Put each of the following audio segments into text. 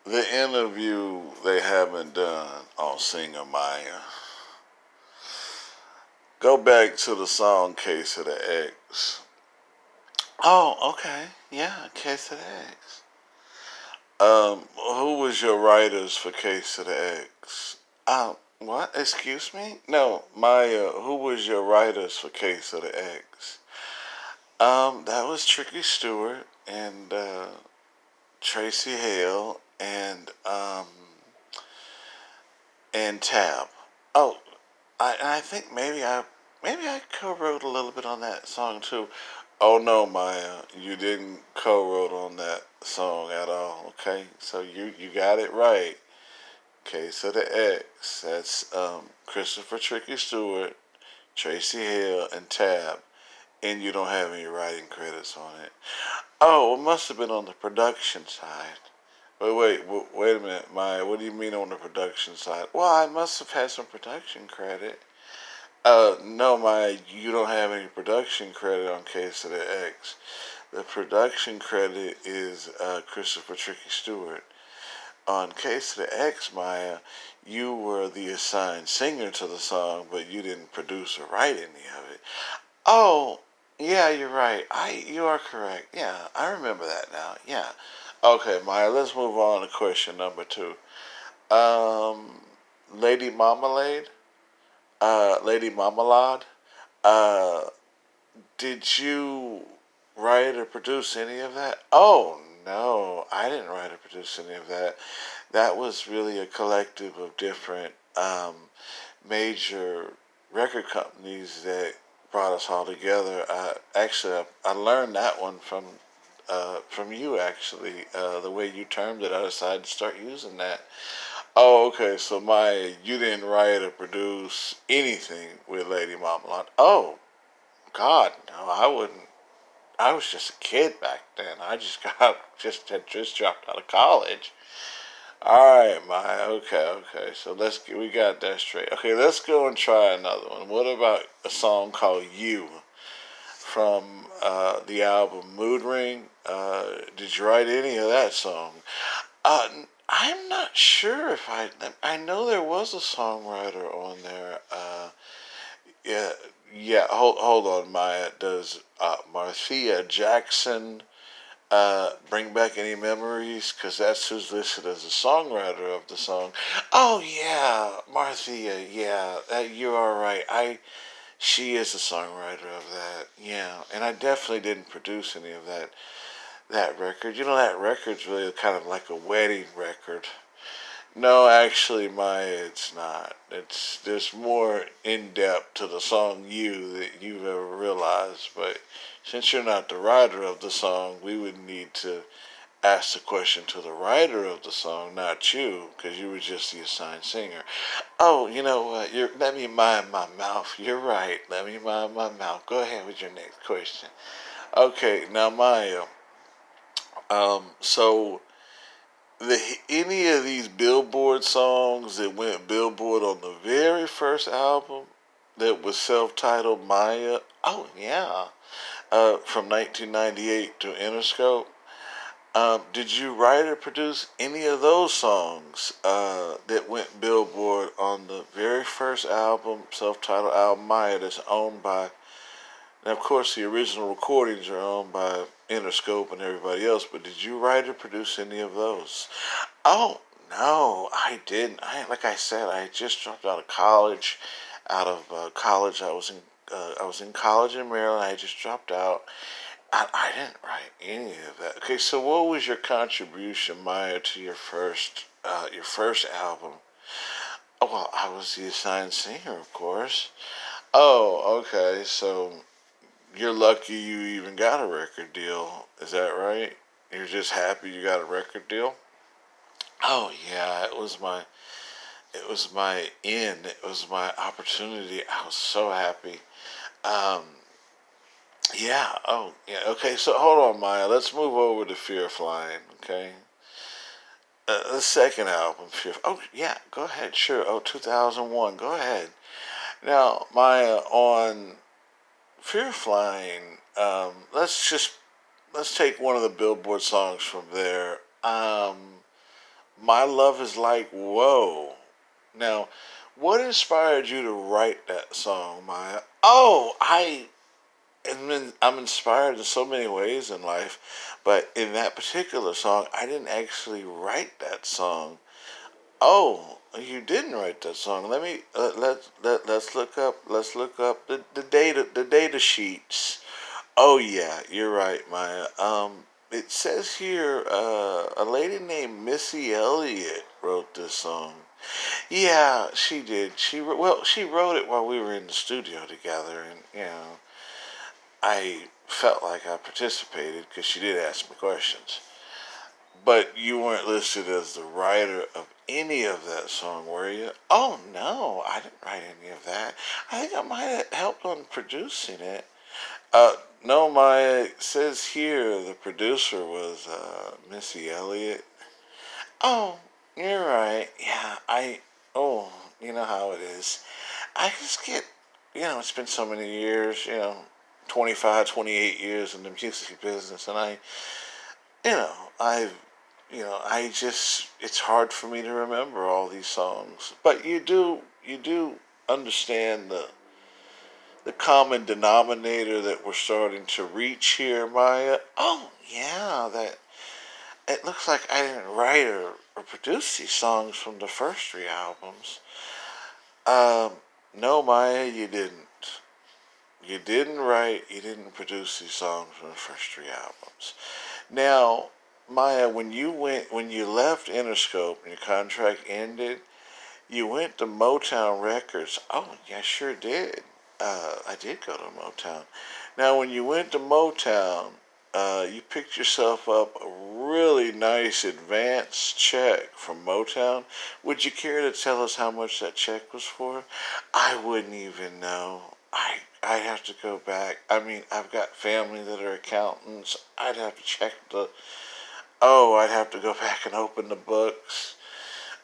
The interview they haven't done on Singer Maya. Go back to the song Case of the X. Oh, okay. Yeah, Case of the X. Who was your writers for Case of the X? What? Excuse me? No, Maya, who was your writers for Case of the X? That was Tricky Stewart and Tracy Hale and Tab. Oh, I think maybe I co-wrote a little bit on that song too. Oh no, Maya, you didn't co-wrote on that song at all. Okay, so you got it right. Case of the X. That's Christopher Tricky Stewart, Tracy Hill, and Tab, and you don't have any writing credits on it. Oh, it must have been on the production side. Wait a minute, Maya. What do you mean on the production side? Well, I must have had some production credit. No, Maya, you don't have any production credit on Case of the X. The production credit is Christopher Tricky Stewart. On Case of the X, Maya, you were the assigned singer to the song, but you didn't produce or write any of it. Oh, yeah, you're right. You are correct. Yeah, I remember that now. Yeah. Okay, Maya, let's move on to question number two. Um, Lady Marmalade, Lady Marmalade, uh, did you write or produce any of that? Oh, no, I didn't write or produce any of that. That was really a collective of different major record companies that brought us all together. I learned that one from you actually. The way you termed it, I decided to start using that. Oh, okay. So you didn't write or produce anything with Lady Marmalade. Oh, God, no, I wouldn't. I was just a kid back then. I just got had just dropped out of college. All right, Maya. Okay, okay. So we got that straight. Okay, let's go and try another one. What about a song called "You" from the album Mood Ring? Did you write any of that song? Uh, I'm not sure if I know there was a songwriter on there. Yeah, yeah. Hold on, Maya. Does Marcia Jackson bring back any memories? Because that's who's listed as the songwriter of the song. Oh yeah, Marcia. Yeah, you are right. She is the songwriter of that. Yeah, and I definitely didn't produce any of that record. You know, that record's really kind of like a wedding record. No, actually, Maya, it's not. It's There's more in depth to the song "You" that you've ever realized. But since you're not the writer of the song, we would need to ask the question to the writer of the song, not you, because you were just the assigned singer. Oh, you know what? Let me mind my mouth. You're right. Let me mind my mouth. Go ahead with your next question. Okay, now Maya. So any of these Billboard songs that went Billboard on the very first album that was self-titled Maya? Oh yeah, from 1998 to Interscope. Did you write or produce any of those songs that went Billboard on the very first album, self-titled album Maya, that's owned by? And of course, the original recordings are owned by Interscope and everybody else. But did you write or produce any of those? Oh no, I didn't. Like I said, I just dropped out of college. Out of college, I was in college in Maryland. I just dropped out. I didn't write any of that. Okay, so what was your contribution, Maya, to your first album? Oh, well, I was the assigned singer, of course. Oh, okay. So you're lucky you even got a record deal. Is that right? You're just happy you got a record deal? Oh yeah, it was my end. It was my opportunity. I was so happy. Um, yeah. Oh yeah. Okay. So hold on, Maya. Let's move over to Fear Flying. Okay. The second album, Fear. Oh yeah. Go ahead. Sure. Oh, 2001. Go ahead. Now, Maya, on Fear Flying. Let's take one of the Billboard songs from there. My love is like whoa. Now, what inspired you to write that song, Maya? Oh, I'm inspired in so many ways in life, but in that particular song, I didn't actually write that song. Oh, you didn't write that song. Let me let's look up the data sheets. Oh yeah, you're right, Maya. It says here a lady named Missy Elliott wrote this song. Yeah, she did. She wrote it while we were in the studio together, and I felt like I participated because she did ask me questions. But you weren't listed as the writer of any of that song, were you? Oh no, I didn't write any of that. I think I might have helped on producing it. No, my it says here the producer was Missy Elliott. Oh, you're right. Yeah, I. Oh, you know how it is. I just get, it's been so many years, 25, 28 years in the music business, and you know, I've, I just, it's hard for me to remember all these songs. But you do understand the common denominator that we're starting to reach here, Maya. Oh, yeah, that it looks like I didn't write or produce these songs from the first three albums. Um, no, Maya, you didn't. You didn't write, you didn't produce these songs from the first three albums. Now, Maya, when you left Interscope and your contract ended, you went to Motown Records. Oh, yeah, I sure did. I did go to Motown. Now, when you went to Motown, you picked yourself up a really nice advance check from Motown. Would you care to tell us how much that check was for? I wouldn't even know. I'd have to go back. I mean, I've got family that are accountants. I'd have to check the. Oh, I'd have to go back and open the books.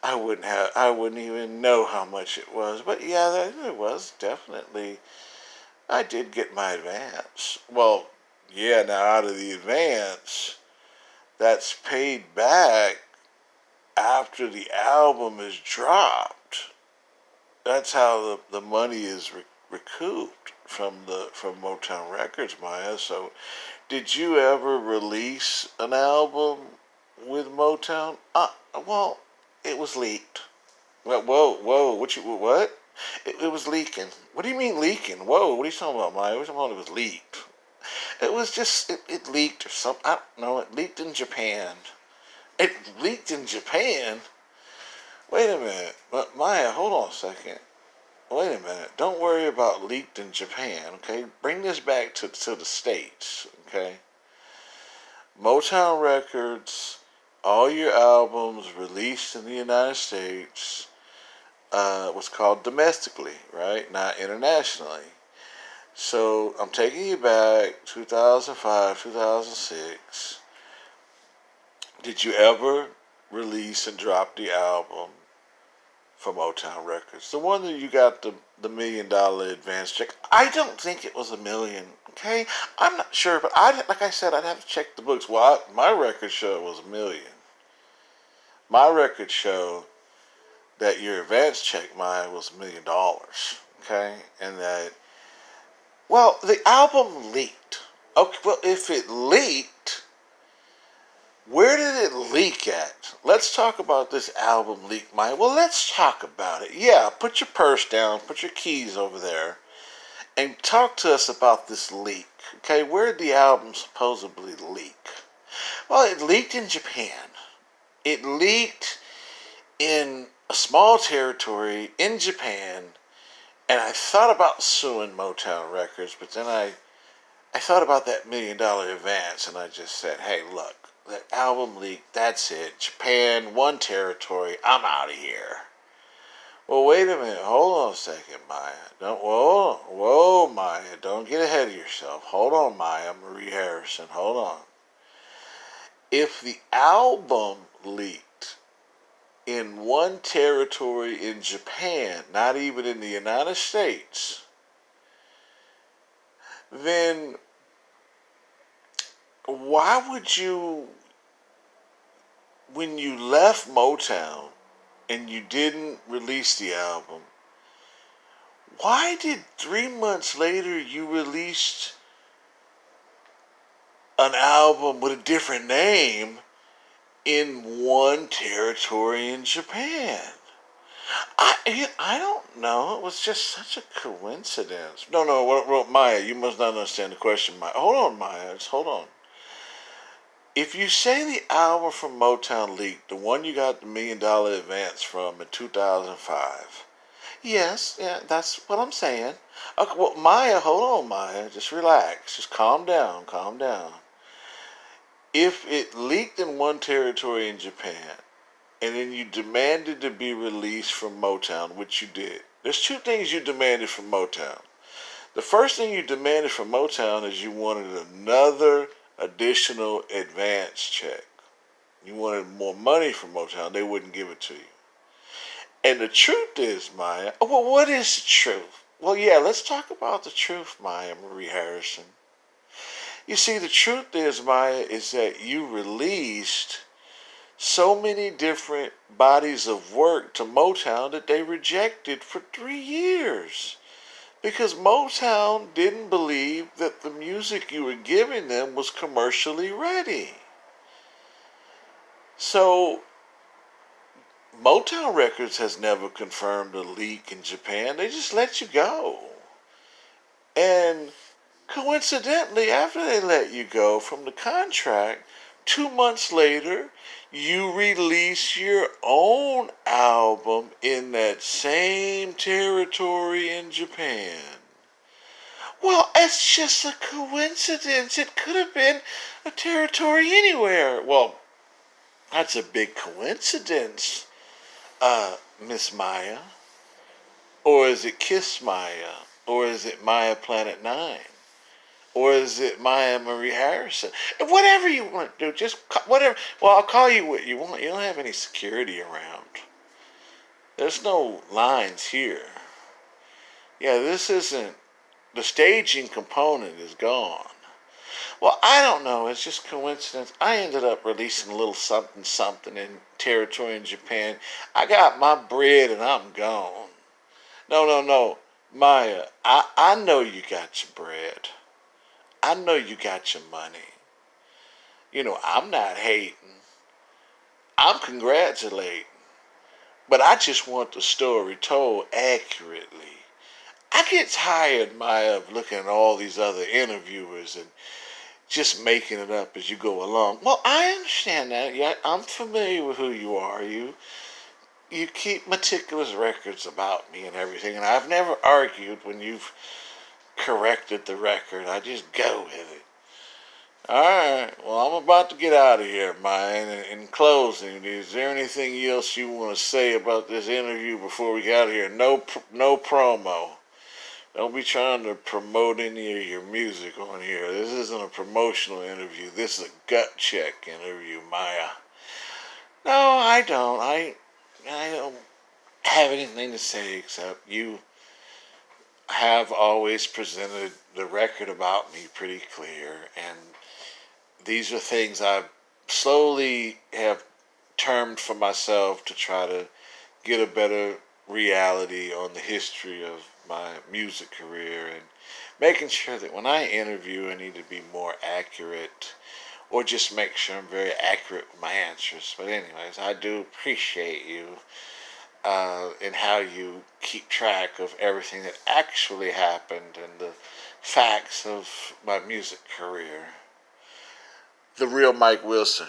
I wouldn't even know how much it was. But yeah, it was definitely. I did get my advance. Well, yeah, now out of the advance, that's paid back after the album is dropped. That's how the money is recouped from Motown Records, Maya. So, did you ever release an album with Motown? Well, it was leaked. Well, whoa, what? It was leaking. What do you mean leaking? Whoa, what are you talking about, Maya? What are you talking about? It was leaked. It was just it leaked or something. I don't know. It leaked in Japan. It leaked in Japan. Wait a minute, but Maya, hold on a second. Wait a minute. Don't worry about leaked in Japan. Okay, bring this back to the states. Okay, Motown Records. All your albums released in the United States was called domestically, right? Not internationally. So I'm taking you back 2005, 2006. Did you ever release and drop the album for Motown Records? The one that you got the $1 million advance check. I don't think it was a million. Okay, I'm not sure, but like I said, I'd have to check the books. Well, my record show was a million. My record show that your advance check mine was $1 million. Okay, and that well, the album leaked. Okay, well, if it leaked, where did it leak at? Let's talk about this album leak, Mike. Well, let's talk about it. Yeah, put your purse down, put your keys over there, and talk to us about this leak. Okay, where did the album supposedly leak? Well, it leaked in Japan. It leaked in a small territory in Japan, and I thought about suing Motown Records, but then I thought about that $1 million advance, and I just said, hey, look, that album leaked, that's it. Japan, one territory, I'm out of here. Well, wait a minute, hold on a second, Maya. Whoa, Maya, don't get ahead of yourself. Hold on, Maya, Marie Harrison, hold on. If the album leaked in one territory in Japan, not even in the United States, then why would you when you left Motown and you didn't release the album, why did 3 months later you released an album with a different name in one territory in Japan? I don't know. It was just such a coincidence. No, no, Maya, you must not understand the question, Maya. Hold on, Maya. Just hold on. If you say the album from Motown leaked, the one you got the $1 million advance from in 2005, yes, yeah, that's what I'm saying. Okay, well, Maya, hold on, Maya. Just relax. Just calm down, calm down. If it leaked in one territory in Japan, and then you demanded to be released from Motown, which you did. There's two things you demanded from Motown. The first thing you demanded from Motown is you wanted another additional advance check. You wanted more money from Motown. They wouldn't give it to you. And the truth is, Maya, well, what is the truth? Well, yeah, let's talk about the truth, Maya Marie Harrison. You see, the truth is, Maya, is that you released so many different bodies of work to Motown that they rejected for 3 years. Because Motown didn't believe that the music you were giving them was commercially ready. So, Motown Records has never confirmed a leak in Japan. They just let you go. And coincidentally, after they let you go from the contract, 2 months later, you release your own album in that same territory in Japan. Well, it's just a coincidence. It could have been a territory anywhere. Well, that's a big coincidence, Miss Maya. Or is it Kiss Maya? Or is it Maya Planet 9? Or is it Maya Marie Harrison? Whatever you want to do, just whatever. Well, I'll call you what you want. You don't have any security around. There's no lines here. Yeah, this isn't. The staging component is gone. Well, I don't know. It's just coincidence. I ended up releasing a little something something in territory in Japan. I got my bread and I'm gone. No, no, no. Maya, I know you got your bread. I know you got your money. You know, I'm not hating. I'm congratulating. But I just want the story told accurately. I get tired, Maya, of looking at all these other interviewers and just making it up as you go along. Well, I understand that. Yeah, I'm familiar with who you are. You keep meticulous records about me and everything, and I've never argued when you've corrected the record. I just go with it. Alright, well, I'm about to get out of here, Maya. In closing, is there anything else you want to say about this interview before we get out of here? No promo. Don't be trying to promote any of your music on here. This isn't a promotional interview. This is a gut check interview, Maya. No, I don't. I don't have anything to say except you have always presented the record about me pretty clear, and these are things I slowly have termed for myself to try to get a better reality on the history of my music career, and making sure that when I interview I need to be more accurate, or just make sure I'm very accurate with my answers. But anyways, I do appreciate you and how you keep track of everything that actually happened and the facts of my music career. The real Mike Wilson.